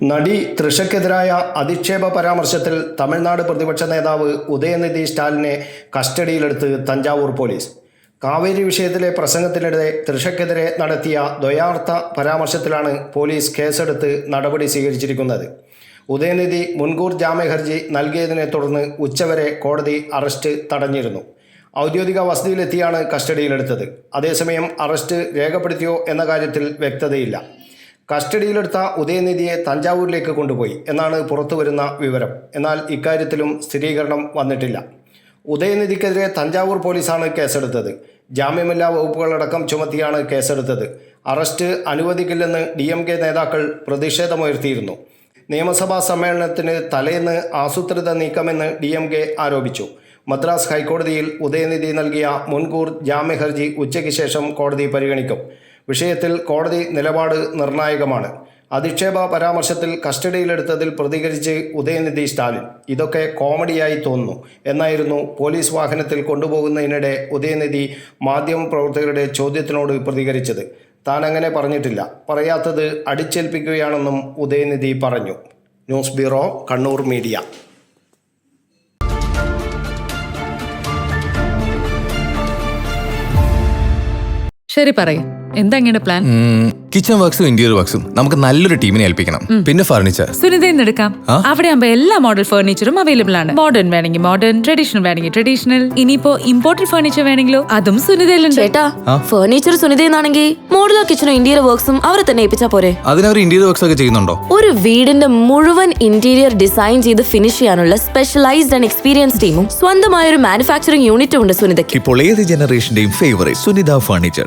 നടി തൃഷയ്ക്കെതിരായ അധിക്ഷേപ പരാമർശത്തിൽ തമിഴ്നാട് പ്രതിപക്ഷ നേതാവ് ഉദയനിധി സ്റ്റാലിനെ കസ്റ്റഡിയിലെടുത്ത് തഞ്ചാവൂർ പോലീസ്. കാവേരി വിഷയത്തിലെ പ്രസംഗത്തിനിടെ തൃഷയ്ക്കെതിരെ നടത്തിയ ദ്വയാർത്ഥ പരാമർശത്തിലാണ് പോലീസ് കേസെടുത്ത് നടപടി സ്വീകരിച്ചിരിക്കുന്നത്. ഉദയനിധി മുൻകൂർ ജാമ്യഹർജി നൽകിയതിനെ തുടർന്ന് ഉച്ചവരെ കോടതി അറസ്റ്റ് തടഞ്ഞിരുന്നു. ഔദ്യോഗിക വസതിയിലെത്തിയാണ് കസ്റ്റഡിയിലെടുത്തത്. അതേസമയം അറസ്റ്റ് രേഖപ്പെടുത്തിയോ എന്ന കാര്യത്തിൽ വ്യക്തതയില്ല. കസ്റ്റഡിയിലെടുത്ത ഉദയനിധിയെ തഞ്ചാവൂരിലേക്ക് കൊണ്ടുപോയി എന്നാണ് പുറത്തുവരുന്ന വിവരം. എന്നാൽ ഇക്കാര്യത്തിലും സ്ഥിരീകരണം വന്നിട്ടില്ല. ഉദയനിധിക്കെതിരെ തഞ്ചാവൂർ പോലീസാണ് കേസെടുത്തത്. ജാമ്യമില്ലാ വകുപ്പുകളടക്കം ചുമത്തിയാണ് കേസെടുത്തത്. അറസ്റ്റ് അനുവദിക്കില്ലെന്ന് DMK നേതാക്കൾ പ്രതിഷേധമുയർത്തിയിരുന്നു. നിയമസഭാ സമ്മേളനത്തിന് തലേന്ന് ആസൂത്രിത നീക്കമെന്ന് DMK ആരോപിച്ചു. മദ്രാസ് ഹൈക്കോടതിയിൽ ഉദയനിധി നൽകിയ മുൻകൂർ ജാമ്യഹർജി ഉച്ചയ്ക്ക് ശേഷം കോടതി പരിഗണിക്കും. വിഷയത്തിൽ കോടതി നിലപാട് നിർണായകമാണ്. അധിക്ഷേപ പരാമർശത്തിൽ കസ്റ്റഡിയിലെടുത്തതിൽ പ്രതികരിച്ച് ഉദയനിധി സ്റ്റാലിൻ ഇതൊക്കെ കോമഡിയായി തോന്നുന്നു എന്നായിരുന്നു പോലീസ് വാഹനത്തിൽ കൊണ്ടുപോകുന്നതിനിടെ ഉദയനിധി മാധ്യമപ്രവർത്തകരുടെ ചോദ്യത്തിനോട് പ്രതികരിച്ചത്. താൻ അങ്ങനെ പറഞ്ഞിട്ടില്ല, പറയാത്തത് അടിച്ചേൽപ്പിക്കുകയാണെന്നും ഉദയനിധി പറഞ്ഞു. News bureau, Kannur media. ശരി, പറയും എന്താ ഇങ്ങനെ പ്ലാൻ? കിച്ചൺ വർക്സും ഇന്റീരിയർ വർക്സും നമുക്ക് നല്ലൊരു ടീമിനെ ഏൽപ്പിക്കണം. പിന്നെ ഫർണിച്ചർ സുനിതയിൽ എടുക്കാം. അവിടെ ആകുമ്പോ എല്ലാ മോഡൽ ഫർണിച്ചറും അവൈലബിൾ ആണ്. മോഡേൺ വേണമെങ്കിൽ മോഡേൺ, ട്രഡീഷണൽ വേണമെങ്കിൽ ട്രഡീഷണൽ. ഇനിയിപ്പോ ഇമ്പോർട്ടഡ് ഫർണിച്ചർ വേണമെങ്കിലോ അതും സുനിതയിലുണ്ട്. ചേട്ടാ, ഫർണിച്ചർ സുനിതയെന്നാണെങ്കിൽ മോഡുലർ കിച്ചണും ഇന്റീരിയർ വർക്സും അവരെ തന്നെ ഏൽപ്പിച്ചാ പോരെ? അതിനവർ ഇന്റീരിയർ വർക്സ് ഒക്കെ ചെയ്യുന്നുണ്ടോ? ഒരു വീടിന്റെ മുഴുവൻ ഇന്റീരിയർ ഡിസൈൻ ചെയ്ത് ഫിനിഷ് ചെയ്യാനുള്ള സ്പെഷ്യലൈസ്ഡ് ആൻഡ് എക്സ്പീരിയൻസ് ടീമും സ്വന്തമായ ഒരു മാനുഫാക്ചറിംഗ് യൂണിറ്റും ഉണ്ട് സുനിതയ്ക്ക്. ഇപ്പോൾ ഏത് ജനറേഷന്റെയും ഫേവറേറ്റ് സുനിത ഫർണിച്ചർ.